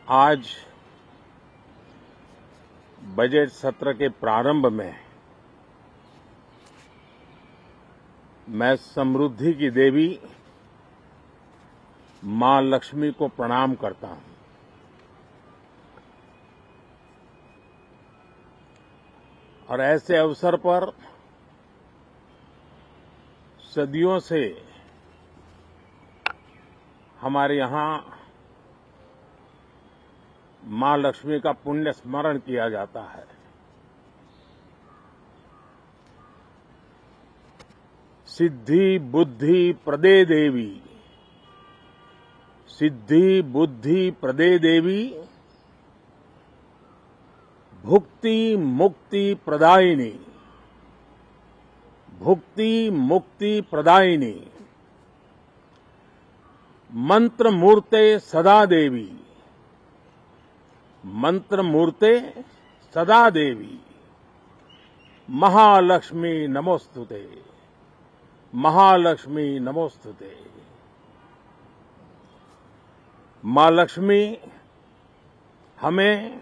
आज बजट सत्र के प्रारंभ में मैं समृद्धि की देवी मां लक्ष्मी को प्रणाम करता हूं। और ऐसे अवसर पर सदियों से हमारे यहां मां लक्ष्मी का पुण्य स्मरण किया जाता है। सिद्धि बुद्धि प्रदे देवी, सिद्धि बुद्धि प्रदे देवी, भुक्ति मुक्ति प्रदायिनी, भुक्ति मुक्ति प्रदायिनी, मंत्र मूर्ते सदा देवी, मंत्र मूर्ते सदा देवी, महालक्ष्मी नमोस्तुते, महालक्ष्मी नमोस्तुते। मां लक्ष्मी हमें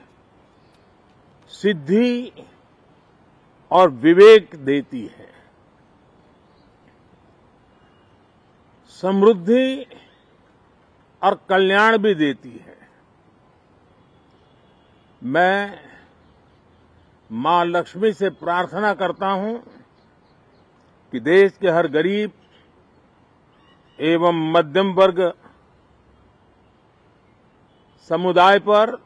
सिद्धि और विवेक देती है, समृद्धि और कल्याण भी देती है। मैं मां लक्ष्मी से प्रार्थना करता हूं कि देश के हर गरीब एवं मध्यम वर्ग समुदाय पर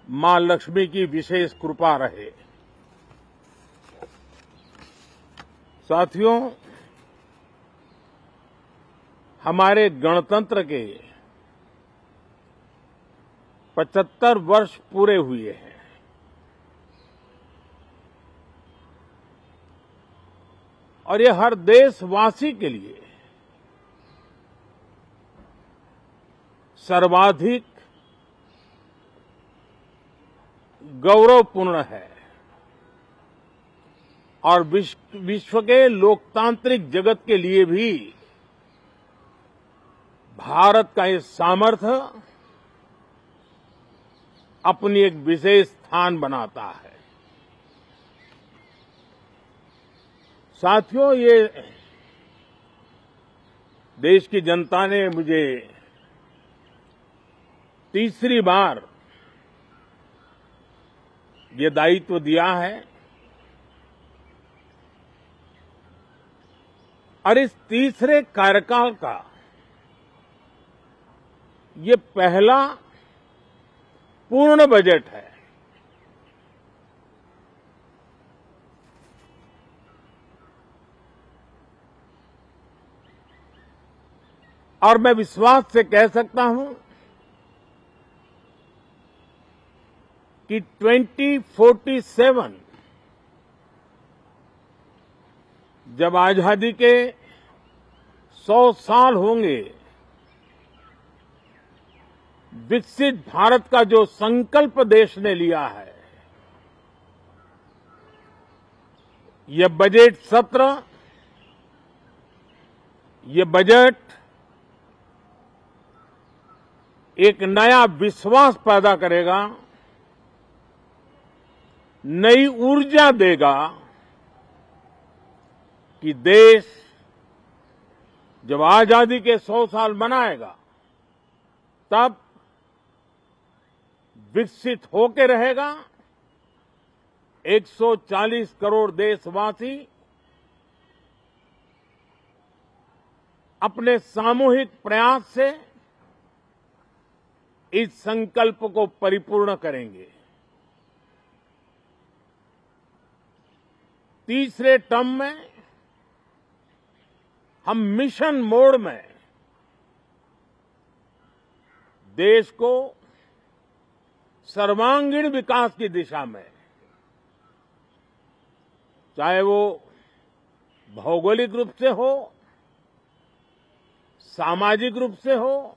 मां लक्ष्मी की विशेष कृपा रहे। साथियों, हमारे गणतंत्र के 75 वर्ष पूरे हुए हैं। और ये हर देशवासी के लिए सर्वाधिक गौरवपूर्ण है और विश्व के लोकतांत्रिक जगत के लिए भी भारत का ये सामर्थ्य अपनी एक विशेष स्थान बनाता है। साथियों, ये देश की जनता ने मुझे तीसरी बार ये दायित्व दिया है और इस तीसरे कार्यकाल का ये पहला पूर्ण बजट है। और मैं विश्वास से कह सकता हूं कि 2047 जब आजादी के 100 साल होंगे, विकसित भारत का जो संकल्प देश ने लिया है, यह बजट सत्र, ये बजट एक नया विश्वास पैदा करेगा, नई ऊर्जा देगा कि देश जब आजादी के 100 साल मनाएगा तब विकसित होकर रहेगा। 140 करोड़ देशवासी अपने सामूहिक प्रयास से इस संकल्प को परिपूर्ण करेंगे। तीसरे टर्म में हम मिशन मोड में देश को सर्वांगीण विकास की दिशा में, चाहे वो भौगोलिक रूप से हो, सामाजिक रूप से हो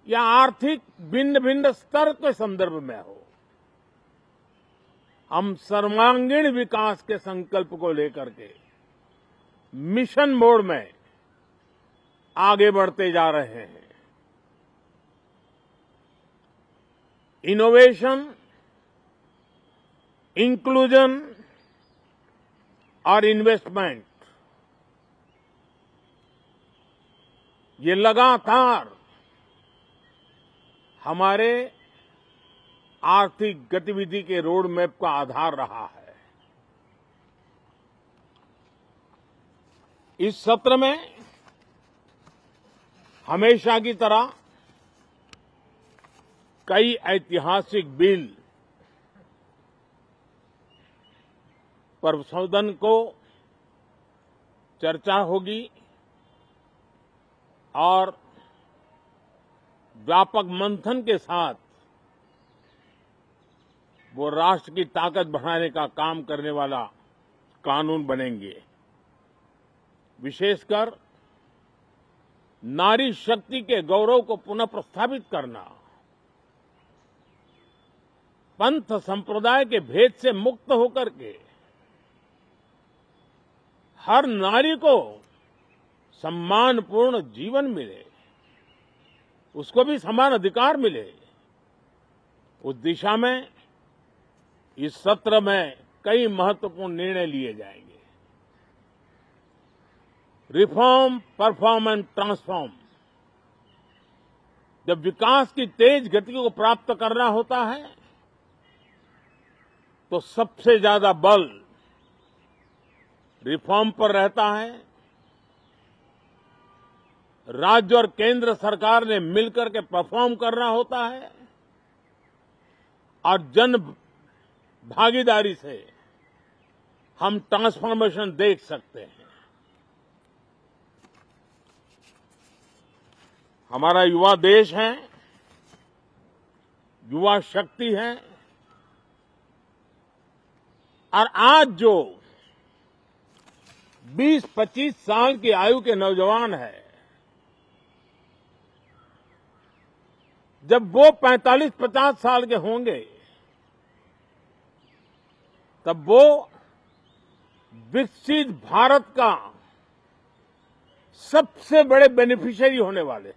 या आर्थिक भिन्न भिन्न स्तर के संदर्भ में हो, हम सर्वांगीण विकास के संकल्प को लेकर के मिशन मोड में आगे बढ़ते जा रहे हैं। इनोवेशन, इंक्लूजन और इन्वेस्टमेंट, ये लगातार हमारे आर्थिक गतिविधि के रोड मैप का आधार रहा है। इस सत्र में हमेशा की तरह कई ऐतिहासिक बिल पर सदन को चर्चा होगी और व्यापक मंथन के साथ वो राष्ट्र की ताकत बढ़ाने का काम करने वाला कानून बनेंगे। विशेषकर नारी शक्ति के गौरव को पुनः प्रस्थापित करना, पंथ संप्रदाय के भेद से मुक्त होकर के हर नारी को सम्मानपूर्ण जीवन मिले, उसको भी समान अधिकार मिले, उस दिशा में इस सत्र में कई महत्वपूर्ण निर्णय लिए जाएंगे। Reform, perform and transform. जब विकास की तेज गति को प्राप्त करना होता है तो सबसे ज्यादा बल रिफॉर्म पर रहता है। राज्य और केंद्र सरकार ने मिलकर के परफॉर्म करना होता है और जन भागीदारी से हम ट्रांसफॉर्मेशन देख सकते हैं। हमारा युवा देश है, युवा शक्ति है और आज जो 20-25 साल की आयु के नौजवान हैं, जब वो 45-50 साल के होंगे तब वो विकसित भारत का सबसे बड़े बेनिफिशियरी होने वाले हैं।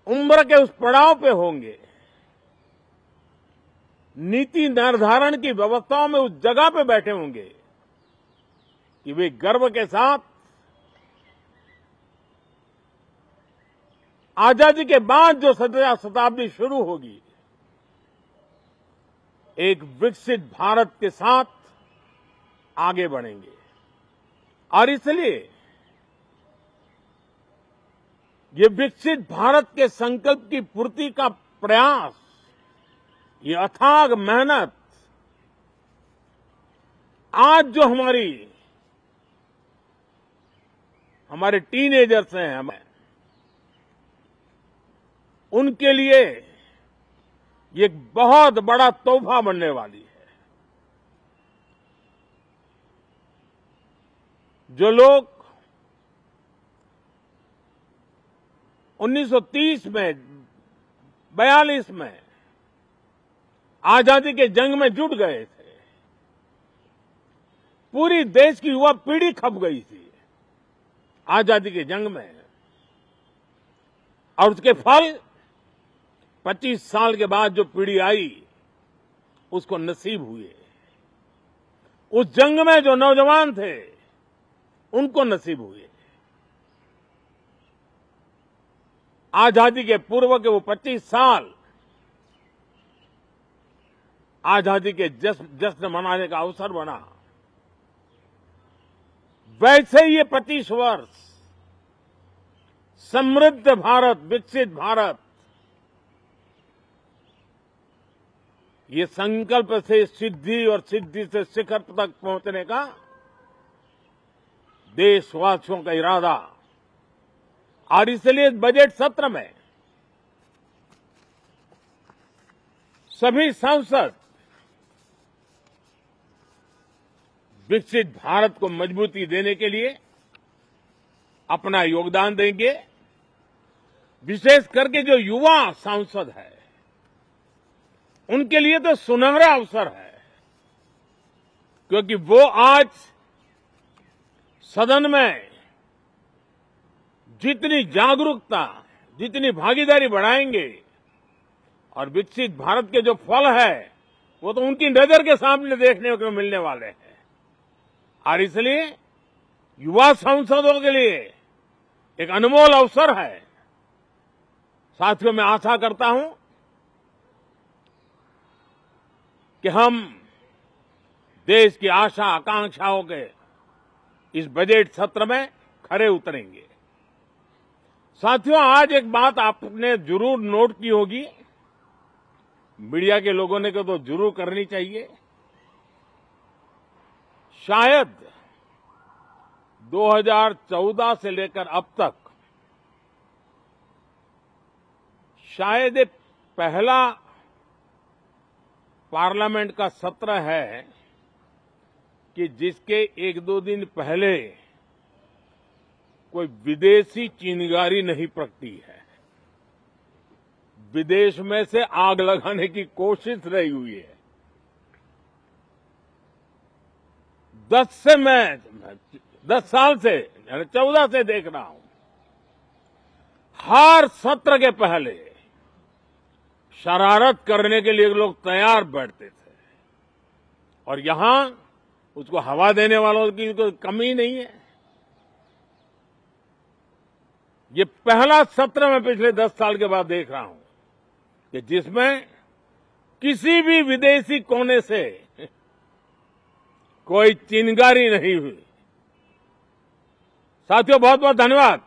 उम्र के उस पड़ाव पे होंगे, नीति निर्धारण की व्यवस्थाओं में उस जगह पे बैठे होंगे कि वे गर्व के साथ आजादी के बाद जो शताब्दी शुरू होगी, एक विकसित भारत के साथ आगे बढ़ेंगे। और इसलिए ये विकसित भारत के संकल्प की पूर्ति का प्रयास, ये अथाग मेहनत आज जो हमारे टीनेजर्स हैं, हमें उनके लिए ये एक बहुत बड़ा तोहफा बनने वाली है। जो लोग 1930 में, 42 में आजादी के जंग में जुट गए थे, पूरी देश की युवा पीढ़ी खप गई थी आजादी के जंग में, और उसके फल 25 साल के बाद जो पीढ़ी आई उसको नसीब हुए। उस जंग में जो नौजवान थे उनको नसीब हुए। आजादी के पूर्व के वो 25 साल आजादी के जश्न मनाने का अवसर बना। वैसे ही ये 25 वर्ष समृद्ध भारत, विकसित भारत, ये संकल्प से सिद्धि और सिद्धि से शिखर तक पहुंचने का देशवासियों का इरादा। और इसलिए बजट सत्र में सभी सांसद विकसित भारत को मजबूती देने के लिए अपना योगदान देंगे। विशेष करके जो युवा सांसद है उनके लिए तो सुनहरा अवसर है, क्योंकि वो आज सदन में जितनी जागरूकता, जितनी भागीदारी बढ़ाएंगे, और विकसित भारत के जो फल है वो तो उनकी नजर के सामने देखने को मिलने वाले हैं। और इसलिए युवा सांसदों के लिए एक अनमोल अवसर है। साथियों, मैं आशा करता हूं कि हम देश की आशा आकांक्षाओं के इस बजट सत्र में खरे उतरेंगे। साथियों, आज एक बात आपने जरूर नोट की होगी, मीडिया के लोगों ने तो जरूर करनी चाहिए। शायद 2014 से लेकर अब तक शायद ये पहला पार्लियामेंट का सत्र है कि जिसके एक दो दिन पहले कोई विदेशी चिंगारी नहीं प्रगटी है, विदेश में से आग लगाने की कोशिश रही हुई है। 10 साल से 14 से देख रहा हूं, हर सत्र के पहले शरारत करने के लिए लोग तैयार बैठते थे और यहां उसको हवा देने वालों की कोई कमी नहीं है। ये पहला सत्र मैं पिछले 10 साल के बाद देख रहा हूं कि जिसमें किसी भी विदेशी कोने से कोई चिंगारी नहीं हुई। साथियों, बहुत बहुत धन्यवाद।